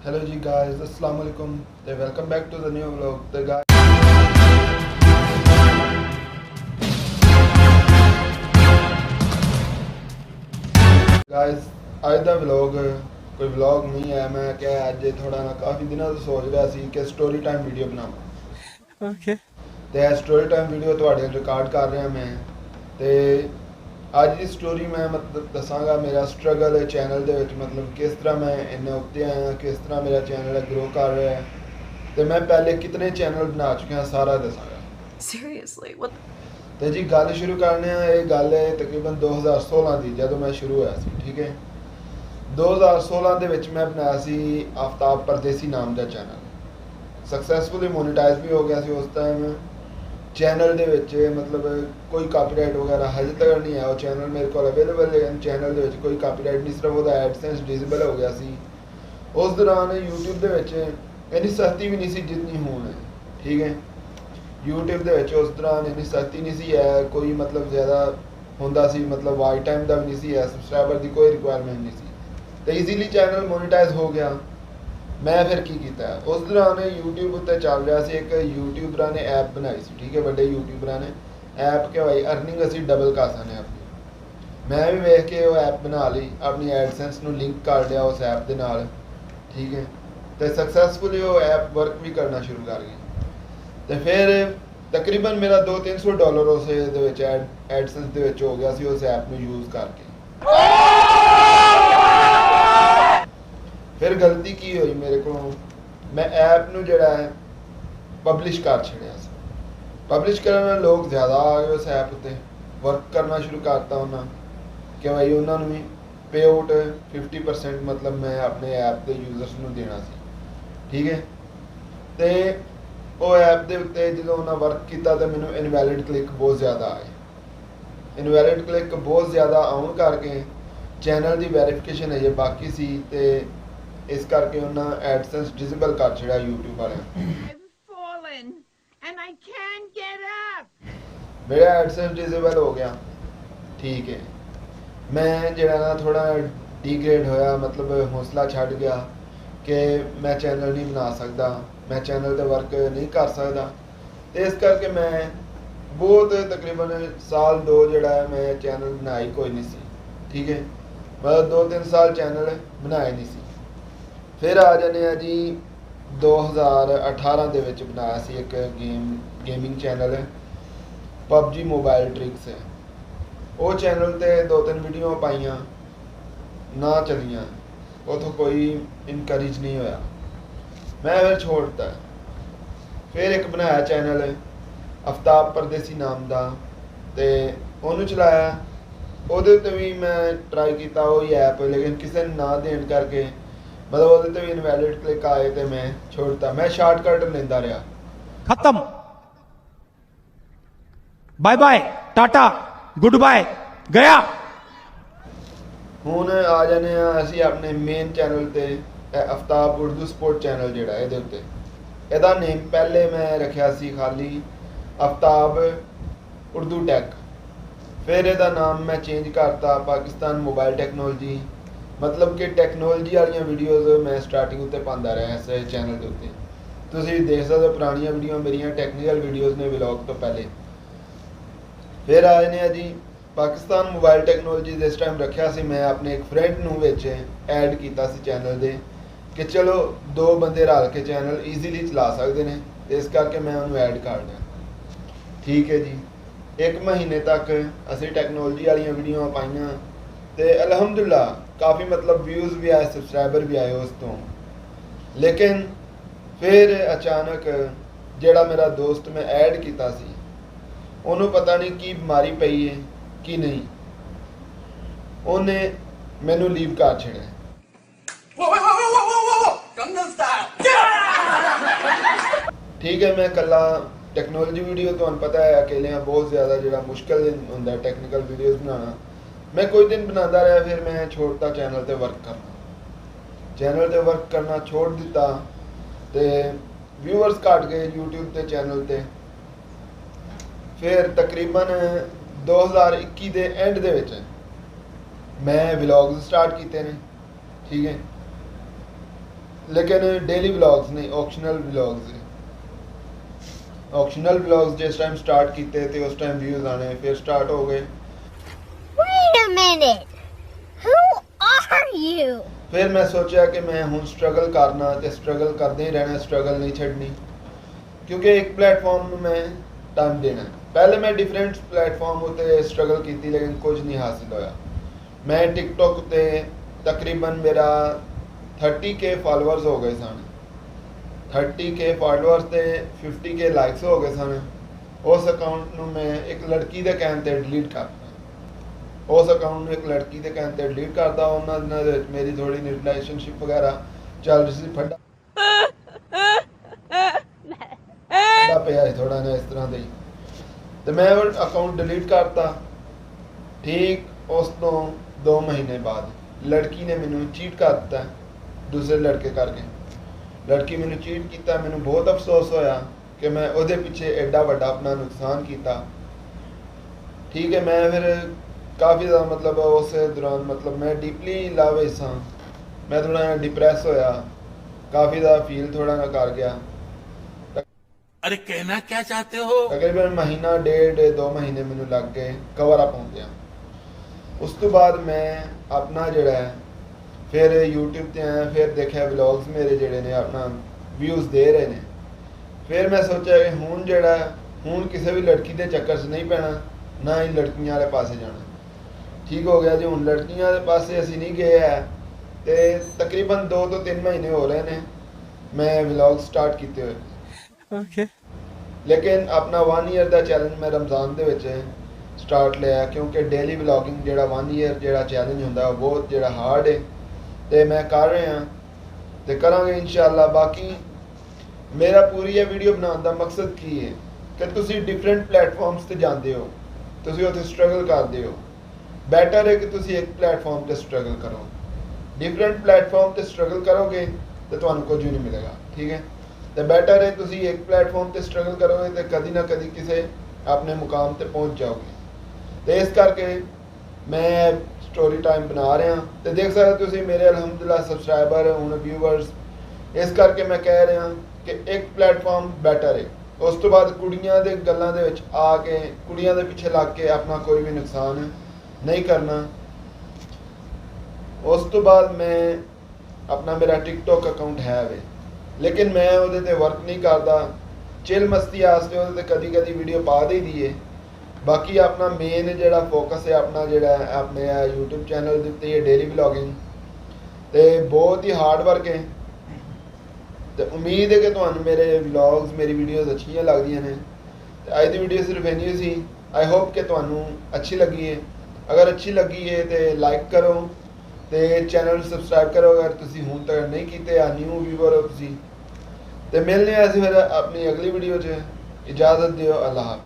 Hello ji guys, assalamu alaikum. Welcome back to the new vlog. Guys, आज ਦਾ vlog ਕੋਈ vlog ਨਹੀਂ ਹੈ। ਮੈਂ ਕਿਹਾ ਅੱਜ ਥੋੜਾ ਨਾ ਕਾਫੀ ਦਿਨਾਂ ਤੋਂ ਸੋਚ ਰਿਹਾ ਸੀ ਕਿ ਸਟੋਰੀ ਟਾਈਮ ਵੀਡੀਓ ਬਣਾਵਾਂ। ਓਕੇ ਤੇ ਇਹ ਸਟੋਰੀ ਟਾਈਮ ਵੀਡੀਓ ਤੁਹਾਡੇ ਨਾਲ ਰਿਕਾਰਡ ਕਰ ਰਿਹਾ ਮੈਂ। ਤੇ ਅੱਜ ਦੀ ਸਟੋਰੀ ਮੈਂ ਮਤਲਬ ਦੱਸਾਂਗਾ ਮੇਰਾ ਸਟਰਗਲ ਚੈਨਲ ਦੇ ਵਿੱਚ, ਮਤਲਬ ਕਿਸ ਤਰ੍ਹਾਂ ਮੈਂ ਇੰਨੇ ਉੱਤੇ ਆਇਆ, ਕਿਸ ਤਰ੍ਹਾਂ ਮੇਰਾ ਚੈਨਲ ਗਰੋ ਕਰ ਰਿਹਾ ਹੈ ਤੇ ਮੈਂ ਪਹਿਲੇ ਕਿਤਨੇ ਚੈਨਲ ਬਣਾ ਚੁੱਕਿਆ ਸਾਰਾ ਦੱਸਾਂਗਾ। ਸੀਰੀਅਸਲੀ what ਤੇ ਜੀ ਗੱਲ ਸ਼ੁਰੂ ਕਰਨੇ ਆ। ਇਹ ਗੱਲ ਹੈ ਤਕਰੀਬਨ 2016 ਦੀ, ਜਦੋਂ ਮੈਂ ਸ਼ੁਰੂ ਹੋਇਆ ਸੀ। ਠੀਕ ਹੈ, 2016 ਦੇ ਵਿੱਚ ਮੈਂ ਬਣਾਇਆ ਸੀ ਆਫਤਾਬ ਪਰਦੇਸੀ ਨਾਮ ਦਾ ਚੈਨਲ। ਸਕਸੈਸਫੁਲੀ ਮੋਨੀਟਾਈਜ਼ ਵੀ ਹੋ ਗਿਆ ਸੀ ਉਸ ਟਾਈਮ। ਚੈਨਲ ਦੇ ਵਿੱਚ ਮਤਲਬ ਕੋਈ ਕਾਪੀਰਾਈਟ ਵਗੈਰਾ ਹਜੇ ਤੱਕ ਨਹੀਂ ਆਇਆ। ਉਹ ਚੈਨਲ ਮੇਰੇ ਕੋਲ ਅਵੇਲੇਬਲ ਹੈ, ਚੈਨਲ ਦੇ ਵਿੱਚ ਕੋਈ ਕਾਪੀਰਾਈਟ ਨਹੀਂ, ਸਿਰਫ ਉਹਦਾ ਐਡਸੈਂਸ ਡਿਸੇਬਲ ਹੋ ਗਿਆ ਸੀ। ਉਸ ਦੌਰਾਨ YouTube ਦੇ ਵਿੱਚ ਇੰਨੀ ਸਖਤੀ ਵੀ ਨਹੀਂ ਸੀ ਜਿੰਨੀ ਹੁਣ ਹੈ। ਠੀਕ ਹੈ, YouTube ਦੇ ਵਿੱਚ ਉਸ ਦੌਰਾਨ ਇੰਨੀ ਸਖਤੀ ਨਹੀਂ ਸੀ ਹੈ, ਕੋਈ ਮਤਲਬ ਜ਼ਿਆਦਾ ਹੁੰਦਾ ਸੀ, ਮਤਲਬ ਵਾਚ ਟਾਈਮ ਦਾ ਵੀ ਨਹੀਂ ਸੀ ਹੈ, ਸਬਸਕ੍ਰਾਈਬਰ ਦੀ ਕੋਈ ਰਿਕੁਆਇਰਮੈਂਟ ਨਹੀਂ ਸੀ ਤੇ ਈਜ਼ੀਲੀ ਚੈਨਲ ਮੋਨੀਟਾਈਜ਼ ਹੋ ਗਿਆ। ਮੈਂ ਫਿਰ ਕੀ ਕੀਤਾ, ਉਸ ਦੌਰਾਨ YouTube ਉੱਤੇ ਚੱਲ ਰਿਹਾ ਸੀ, ਇੱਕ ਯੂਟਿਊਬਰਾਂ ਨੇ ਐਪ ਬਣਾਈ ਸੀ। ਠੀਕ ਹੈ, ਵੱਡੇ ਯੂਟਿਊਬਰਾਂ ਨੇ ਐਪ ਕਿ ਭਾਈ ਅਰਨਿੰਗ ਅਸੀਂ ਡਬਲ ਕਰ ਸਕਦੇ ਆਪਣੀ। ਮੈਂ ਵੀ ਵੇਖ ਕੇ ਉਹ ਐਪ ਬਣਾ ਲਈ, ਆਪਣੀ ਐਡਸੈਂਸ ਨੂੰ ਲਿੰਕ ਕਰ ਲਿਆ ਉਸ ਐਪ ਦੇ ਨਾਲ। ਠੀਕ ਹੈ, ਤੇ ਸਕਸੈਸਫੁਲੀ ਉਹ ਐਪ ਵਰਕ ਵੀ ਕਰਨਾ ਸ਼ੁਰੂ ਕਰ ਗਈ। ਤੇ ਫਿਰ ਤਕਰੀਬਨ ਮੇਰਾ $200-300 ਉਸ ਦੇ ਵਿੱਚ ਐਡਸੈਂਸ ਦੇ ਵਿੱਚ ਹੋ ਗਿਆ ਸੀ ਉਸ ਐਪ ਨੂੰ ਯੂਜ਼ ਕਰਕੇ। ਫਿਰ ਗਲਤੀ ਕੀ ਹੋਈ ਮੇਰੇ ਕੋਲੋਂ, ਮੈਂ ਐਪ ਨੂੰ ਜਿਹੜਾ ਹੈ ਪਬਲਿਸ਼ ਕਰ ਛੱਡਿਆ ਸੀ। ਪਬਲਿਸ਼ ਕਰਨ ਨਾਲ ਲੋਕ ਜ਼ਿਆਦਾ ਆ ਗਏ ਉਸ ਐਪ ਉੱਤੇ, ਵਰਕ ਕਰਨਾ ਸ਼ੁਰੂ ਕਰਤਾ ਉਹਨਾਂ ਕਿ ਭਾਈ ਉਹਨਾਂ ਨੂੰ ਵੀ ਪੇ ਆਊਟ 50% ਮਤਲਬ ਮੈਂ ਆਪਣੇ ਐਪ ਦੇ ਯੂਜ਼ਰਸ ਨੂੰ ਦੇਣਾ ਸੀ। ਠੀਕ ਹੈ, ਤੇ ਉਹ ਐਪ ਦੇ ਉੱਤੇ ਜਦੋਂ ਉਹਨਾਂ ਵਰਕ ਕੀਤਾ ਤਾਂ ਮੈਨੂੰ ਇਨਵੈਲਿਡ ਕਲਿੱਕ ਬਹੁਤ ਜ਼ਿਆਦਾ ਆਏ। ਇਨਵੈਲਿਡ ਕਲਿੱਕ ਬਹੁਤ ਜ਼ਿਆਦਾ ਆਉਣ ਕਰਕੇ ਚੈਨਲ ਦੀ ਵੈਰੀਫਿਕੇਸ਼ਨ ਅਜੇ ਬਾਕੀ ਸੀ ਤੇ ਇਸ ਕਰਕੇ ਉਹਨਾਂ ਐਡਸੈਂਸ ਡਿਸੇਬਲ ਕਰ ਛੜਿਆ YouTube ਵਾਲਿਆਂ। ਮੇਰਾ ਐਡਸੈਂਸ ਡਿਸੇਬਲ ਹੋ ਗਿਆ। ਠੀਕ ਹੈ, ਮੈਂ ਜਿਹੜਾ ਨਾ ਥੋੜਾ ਡੀਗ੍ਰੇਡ ਹੋਇਆ, ਮਤਲਬ ਹੌਸਲਾ ਛੱਡ ਗਿਆ ਕਿ ਮੈਂ ਚੈਨਲ ਨਹੀਂ ਬਣਾ ਸਕਦਾ, ਮੈਂ ਚੈਨਲ 'ਤੇ ਵਰਕ ਨਹੀਂ ਕਰ ਸਕਦਾ। ਤੇ ਇਸ ਕਰਕੇ ਮੈਂ ਬਹੁਤ ਤਕਰੀਬਨ ਸਾਲ 2 ਜਿਹੜਾ ਹੈ ਮੈਂ ਚੈਨਲ ਬਣਾਈ ਕੋਈ ਨਹੀਂ ਸੀ। ਠੀਕ ਹੈ, ਮਤਲਬ 2-3 ਸਾਲ ਚੈਨਲ ਬਣਾਏ ਨਹੀਂ ਸੀ। ਫਿਰ ਆ ਜਾਂਦੇ ਆ ਜੀ 2018 ਦੇ ਵਿੱਚ ਬਣਾਇਆ ਸੀ ਇੱਕ gaming channel PUBG mobile tricks ਹੈ। ਉਹ ਚੈਨਲ 'ਤੇ 2-3 ਵੀਡੀਓ ਪਾਈਆਂ, ਨਾ ਚੱਲੀਆਂ, ਉੱਥੋਂ ਕੋਈ ਇਨਕਰੇਜ ਨਹੀਂ ਹੋਇਆ, ਮੈਂ ਫਿਰ ਛੋੜਤਾ। ਫਿਰ ਇੱਕ ਬਣਾਇਆ ਚੈਨਲ ਆਫਤਾਬ ਪਰਦੇਸੀ ਨਾਮ ਦਾ ਤੇ ਉਹਨੂੰ ਚਲਾਇਆ। ਉਹਦੇ ਉੱਤੇ ਵੀ ਮੈਂ ਟਰਾਈ ਕੀਤਾ ਉਹੀ ਐਪ, ਲੇਕਿਨ ਕਿਸੇ ਨੇ ਨਾ ਦੇਣ ਕਰਕੇ ਮਤਲਬ ਉਹਦੇ ਤੇ ਵੀ ਇਨਵੈਲਿਡ ਕਲਿੱਕ ਆਏ ਤੇ ਮੈਂ ਛੋੜਤਾ। ਮੈਂ ਸ਼ਾਰਟਕਟ ਲੈਂਦਾ ਰਿਹਾ। खत्म, bye bye, tata, good bye, गया। ਹੁਣ ਆ ਜਾਂਦੇ ਆ ਅਸੀਂ ਆਪਣੇ ਮੇਨ ਚੈਨਲ ਤੇ, ਆਫਤਾਬ ਉਰਦੂ ਸਪੋਰਟ ਚੈਨਲ ਜਿਹੜਾ ਇਹਦੇ ਉੱਤੇ। ਇਹਦਾ ਨੇਮ ਪਹਿਲੇ ਮੈਂ ਰੱਖਿਆ ਸੀ ਖਾਲੀ ਆਫਤਾਬ ਉਰਦੂ ਟੈਕ। ਫਿਰ ਇਹਦਾ ਨਾਮ ਮੈਂ ਚੇਂਜ ਕਰਤਾ ਪਾਕਿਸਤਾਨ ਮੋਬਾਈਲ ਟੈਕਨੋਲੋਜੀ, ਮਤਲਬ ਕਿ ਟੈਕਨੋਲੋਜੀ ਵਾਲੀਆਂ ਵੀਡੀਓਜ਼ ਮੈਂ ਸਟਾਰਟਿੰਗ ਉੱਤੇ ਪਾਉਂਦਾ ਰਿਹਾ ਇਸ ਚੈਨਲ ਦੇ ਉੱਤੇ। ਤੁਸੀਂ ਦੇਖ ਸਕਦੇ ਹੋ ਪੁਰਾਣੀਆਂ ਵੀਡੀਓ ਮੇਰੀਆਂ ਟੈਕਨੀਕਲ ਵੀਡੀਓਜ਼ ਨੇ ਵਲੌਗ ਤੋਂ ਪਹਿਲੇ। ਫਿਰ ਆਏ ਨੇ ਜੀ ਪਾਕਿਸਤਾਨ ਮੋਬਾਈਲ ਟੈਕਨੋਲੋਜੀ। ਇਸ ਟਾਈਮ ਰੱਖਿਆ ਸੀ ਮੈਂ ਆਪਣੇ ਇੱਕ ਫਰੈਂਡ ਨੂੰ ਵਿੱਚ ਐਡ ਕੀਤਾ ਸੀ ਚੈਨਲ ਦੇ ਕਿ ਚਲੋ 2 ਬੰਦੇ ਰਲ ਕੇ ਚੈਨਲ ਈਜ਼ੀਲੀ ਚਲਾ ਸਕਦੇ ਨੇ, ਤੇ ਇਸ ਕਰਕੇ ਮੈਂ ਉਹਨੂੰ ਐਡ ਕਰ ਲਿਆ। ਠੀਕ ਹੈ ਜੀ, 1 ਮਹੀਨੇ ਤੱਕ ਅਸੀਂ ਟੈਕਨੋਲੋਜੀ ਵਾਲੀਆਂ ਵੀਡੀਓ ਪਾਈਆਂ ਤੇ ਅਲਹਮਦੁਲਿਲਾ ਕਾਫੀ ਮਤਲਬ ਵਿਊਜ਼ ਵੀ ਆਏ, ਸਬਸਕ੍ਰਾਈਬਰ ਵੀ ਆਏ ਉਸ ਤੋਂ। ਲੇਕਿਨ ਫਿਰ ਅਚਾਨਕ ਜਿਹੜਾ ਮੇਰਾ ਦੋਸਤ ਮੈਂ ਐਡ ਕੀਤਾ ਸੀ ਉਹਨੂੰ ਪਤਾ ਨਹੀਂ ਕੀ ਬਿਮਾਰੀ ਪਈ ਹੈ ਕਿ ਨਹੀਂ, ਉਹਨੇ ਮੈਨੂੰ ਲੀਵ ਕਰ ਛੱਡਿਆ। ਠੀਕ ਹੈ, ਮੈਂ ਇਕੱਲਾ ਟੈਕਨੋਲੋਜੀ ਵੀਡੀਓ ਤੁਹਾਨੂੰ ਪਤਾ ਹੈ ਅਕੇਲੇ ਬਹੁਤ ਜ਼ਿਆਦਾ ਜਿਹੜਾ ਮੁਸ਼ਕਿਲ ਹੁੰਦਾ ਟੈਕਨੀਕਲ ਵੀਡੀਓਜ਼ ਬਣਾਉਣਾ। ਮੈਂ ਕੁਝ ਦਿਨ ਬਣਾਉਂਦਾ ਰਿਹਾ, ਫਿਰ ਮੈਂ ਛੋੜਤਾ ਚੈਨਲ ਤੇ ਵਰਕ ਕਰਨਾ। ਚੈਨਲ ਤੇ ਵਰਕ ਕਰਨਾ ਛੋੜ ਦਿੱਤਾ ਤੇ ਵਿਊਅਰਸ ਘਟ ਗਏ YouTube ਤੇ ਚੈਨਲ ਤੇ। ਫਿਰ ਤਕਰੀਬਨ 2021 ਦੇ ਐਂਡ ਦੇ ਵਿੱਚ ਮੈਂ ਵਲੌਗਸ ਸਟਾਰਟ ਕੀਤੇ ਨੇ। ਠੀਕ ਹੈ, लेकिन डेली व्लॉग्स नहीं, ऑप्शनल व्लॉग्स। ऑप्शनल व्लॉग्स जिस टाइम स्टार्ट किए थे उस टाइम व्यूज़ आने फिर स्टार्ट हो गए। Wait a minute. Who are you? फिर मैं सोचा कि मैं हूँ स्ट्रगल करना तो स्ट्रगल करते ही रहना, स्ट्रगल नहीं छड़नी, क्योंकि एक प्लेटफॉर्म में मैं टाइम देना। पहले मैं डिफरेंट प्लेटफॉर्म उत्ते स्ट्रगल की लेकिन कुछ नहीं हासिल होया। मैं टिकटॉक ते तकरीबन मेरा 30K फॉलोअर्स हो गए सन, 30K फॉलोअर्स ते 50K लाइक्स हो गए सन। उस अकाउंट ਨੂੰ मैं एक लड़की ਦੇ ਕਹਿਣ ਤੇ डिलीट करता। उस अकाउंट ਨੂੰ एक लड़की ਦੇ ਕਹਿਣ ਤੇ डिलीट करता। ਉਹਨਾਂ ਦਿਨਾਂ ਦੇ ਵਿੱਚ ਮੇਰੀ ਥੋੜੀ ਰਿਲੇਸ਼ਨਸ਼ਿਪ ਵਗੈਰਾ ਚੱਲ ਰਹੀ ਸੀ, ਫੱਡਾ ਪਿਆ ਸੀ ਥੋੜਾ ਨਾ ਇਸ ਤਰ੍ਹਾਂ ਦੇ, ਤੇ ਮੈਂ ਉਹ ਅਕਾਊਂਟ डिलीट करता। ठीक ਉਸ ਤੋਂ 2 ਮਹੀਨੇ ਬਾਅਦ ਲੜਕੀ ਨੇ ਮੈਨੂੰ ਚੀਟ ਕਰ ਦਿੱਤਾ ਦੂਸਰੇ ਲੜਕੇ ਕਰਕੇ। ਲੜਕੀ ਮੈਨੂੰ ਚੀਟ ਕੀਤਾ, ਮੈਨੂੰ ਬਹੁਤ ਅਫਸੋਸ ਹੋਇਆ ਕਿ ਮੈਂ ਉਹਦੇ ਪਿੱਛੇ ਐਡਾ ਵੱਡਾ ਆਪਣਾ ਨੁਕਸਾਨ ਕੀਤਾ। ठीक है, मैं फिर काफ़ी ज़्यादा मतलब उस दौरान मतलब मैं डीपली लव हिस्सा, मैं थोड़ा डिप्रैस होया, काफ़ी ज़्यादा फील थोड़ा ना कर गया। अरे कहना क्या चाहते हो? तकरीबन महीना 1.5-2 महीने मैंने लग गए कवर अप हो गया। उस तो बाद मैं अपना जड़ा है फिर यूट्यूब ते आया, फिर देखा व्लॉग्स मेरे जड़े ने अपना व्यूज़ दे रहे ने। फिर मैं सोचा कि हूँ जड़ा हूँ किसी भी लड़की के चक्कर च नहीं पैना, ना ही लड़कियां वाले पासे जाना। ठीक हो गया जी, हूँ लड़कियां वाले पासे असी नहीं गए है, तो तकरीबन 2 तो 3 महीने हो रहे ने मैं व्लॉग स्टार्ट किए हुए। Okay. लेकिन अपना 1 ईयर का चैलेंज मैं रमज़ान दे विच स्टार्ट लिया, क्योंकि डेली व्लॉगिंग जो 1 ईयर जो चैलेंज होंदा वो बहुत जो हार्ड है, तो मैं कर रहा तो करांगे इंशाअल्लाह। बाकी मेरा पूरी ये वीडियो बनाने का मकसद की है कि तुसी डिफरेंट प्लेटफॉर्म्स ते जाते हो, तुसी उत्थे स्ट्रगल करते हो। बैटर है कि तुसी एक प्लेटफॉर्म ते स्ट्रगल करो। डिफरेंट प्लेटफॉर्म ते स्ट्रगल करोगे तो तुहानू कुछ भी नहीं मिलेगा। ठीक है, तो बैटर है तुसी एक प्लेटफॉर्म ते स्ट्रगल करोगे तो कभी ना कभी किसी अपने मुकाम ते पहुंच जाओगे। तो इस करके मैं स्टोरी टाइम बना रहा, तो देख सकते तुसी मेरे अलहमदुलिल्लाह सब्सक्राइबर हूँ व्यूवर्स। इस करके मैं कह रहा कि एक प्लेटफॉर्म बैटर है। उस तो बाद कुड़ियां दे गल्लां दे विच आके कुड़ियां दे पिछे लग के अपना कोई भी नुकसान नहीं करना। उस तो बाद मैं अपना मेरा टिकटॉक अकाउंट है वे, लेकिन मैं उहदे ते वर्क नहीं करता, चिल मस्ती आसते उहदे ते कदी कदी वीडियो पा दी है। बाकी अपना मेन जिहड़ा फोकस है अपना जिहड़ा अपने यूट्यूब चैनल दे उत्ते डेली व्लॉगिंग, तो बहुत ही हार्ड वर्क है। तो उम्मीद है कि तुहानू मेरे व्लॉग्स मेरी वीडियोज़ अच्छी लगदियां ने। तो अज दी वीडियो सिर्फ इन्नी सी। आई होप कि तुहानू अच्छी लगी है। अगर अच्छी लगी है तो लाइक करो, तो चैनल सबसक्राइब करो अगर तुसी हुण तक नहीं कीते या न्यू व्यूवर हो तुसी। तो मिलने असीं फिर अपनी अगली वीडियो च। इजाज़त दिओ, अल्लाह हाफ़िज़।